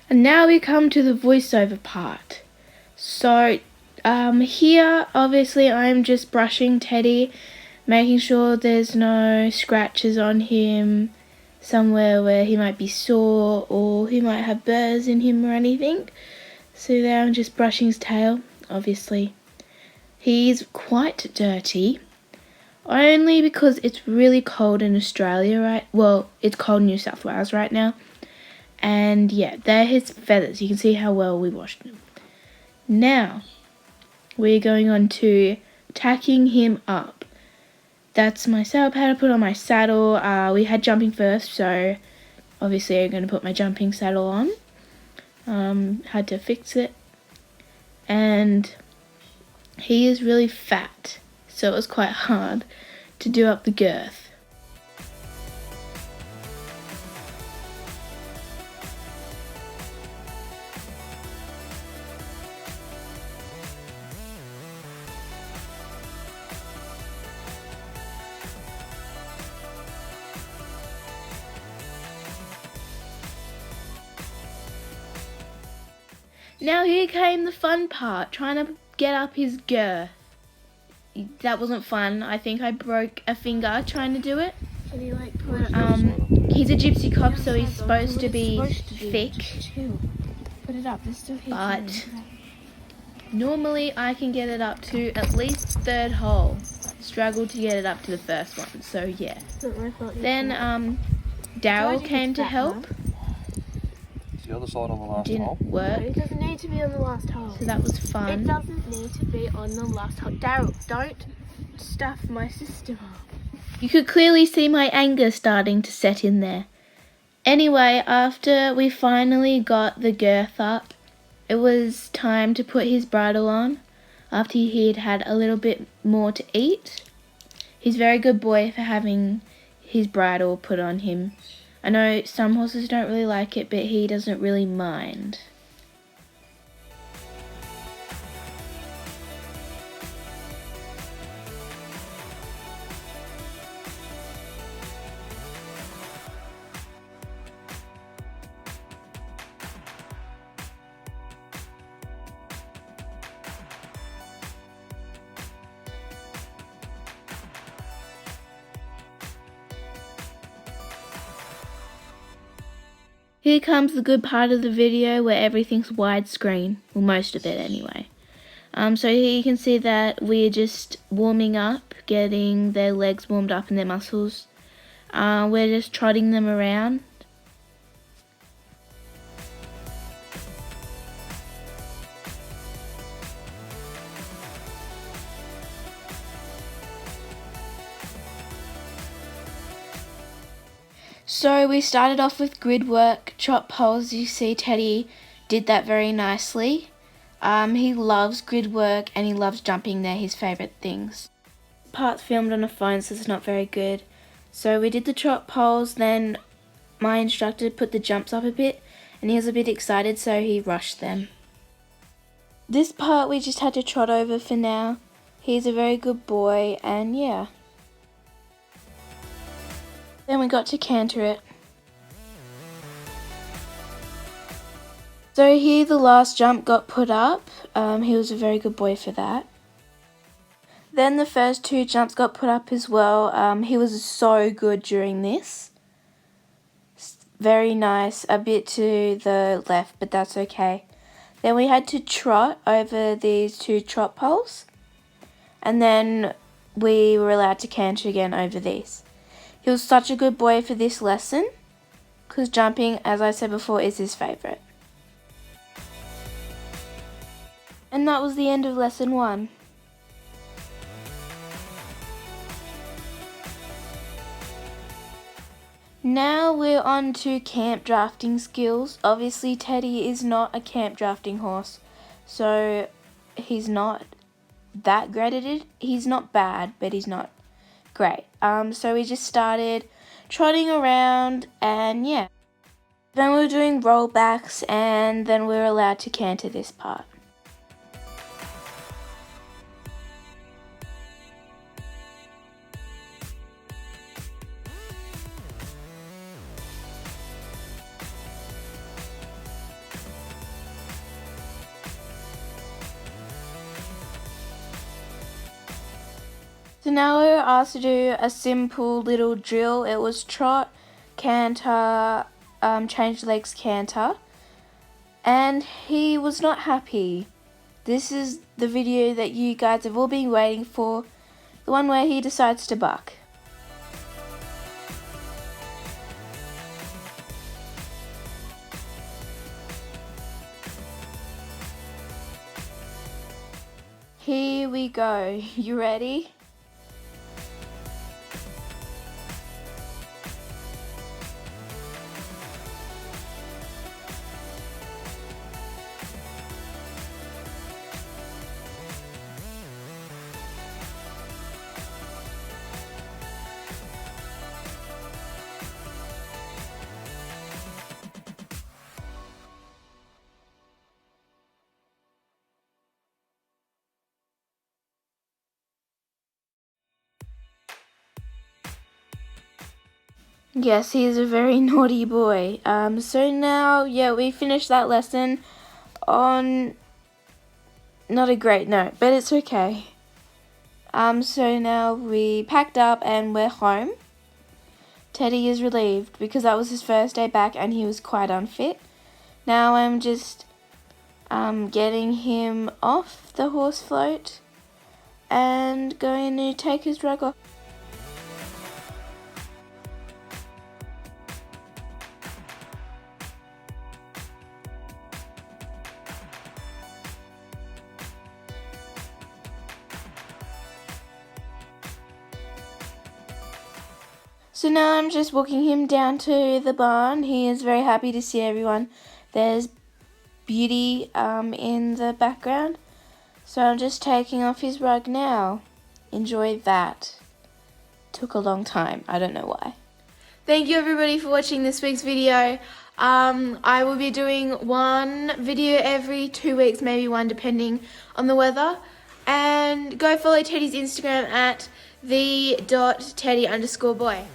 And now we come to the voiceover part. So here obviously I'm just brushing Teddy, making sure there's no scratches on him, somewhere where he might be sore or he might have burrs in him or anything. So there I'm just brushing his tail, obviously. He's quite dirty, only because it's really cold in Australia, right? Well, it's cold in New South Wales right now. And yeah, they're his feathers. You can see how well we washed them. Now, we're going on to tacking him up. That's my saddle pad. I put on my saddle. We had jumping first, so obviously I'm going to put my jumping saddle on. Had to fix it. And he is really fat, so it was quite hard to do up the girth. Now here came the fun part, trying to get up his girth. That wasn't fun. I think I broke a finger trying to do it. He's a gypsy cop, so he's supposed to be thick. Put it up. There's still But normally I can get it up to at least third hole. Struggled to get it up to the first one, so yeah. Then Daryl came to help. The other side on the last hole. Didn't work. It doesn't need to be on the last hole. So that was fun. It doesn't need to be on the last hole. Daryl, don't stuff my system up. You could clearly see my anger starting to set in there. Anyway, after we finally got the girth up, it was time to put his bridle on after he had had a little bit more to eat. He's a very good boy for having his bridle put on him. I know some horses don't really like it, but he doesn't really mind. Here comes the good part of the video where everything's widescreen. Well, most of it anyway. So here you can see that we're just warming up, getting their legs warmed up and their muscles. We're just trotting them around. So we started off with grid work, trot poles. You see Teddy did that very nicely. He loves grid work and he loves jumping. They're his favourite things. Part's filmed on a phone, so it's not very good. So we did the trot poles, then my instructor put the jumps up a bit and he was a bit excited, so he rushed them. This part we just had to trot over for now. He's a very good boy and yeah. Then we got to canter it. So here the last jump got put up. He was a very good boy for that. Then the first two jumps got put up as well. He was so good during this. Very nice, a bit to the left, but that's okay. Then we had to trot over these two trot poles. And then we were allowed to canter again over these. He was such a good boy for this lesson, because jumping, as I said before, is his favourite. And that was the end of lesson 1. Now we're on to camp drafting skills. Obviously Teddy is not a camp drafting horse, so he's not that great at it. He's not bad, but he's not great. So we just started trotting around and yeah. Then we were doing rollbacks and then we were allowed to canter this part. So now we were asked to do a simple little drill. It was trot, canter, change legs, canter. And he was not happy. This is the video that you guys have all been waiting for. The one where he decides to buck. Here we go. You ready? Yes, he is a very naughty boy. So now, yeah, we finished that lesson on not a great note, but it's okay. So now we packed up and we're home. Teddy is relieved because that was his first day back and he was quite unfit. Now I'm just getting him off the horse float and going to take his rug off. So now I'm just walking him down to the barn. He is very happy to see everyone. There's Beauty in the background. So I'm just taking off his rug now. Enjoy that. Took a long time. I don't know why. Thank you everybody for watching this week's video. I will be doing one video every 2 weeks, maybe one depending on the weather. And go follow Teddy's Instagram at the.teddy_boy.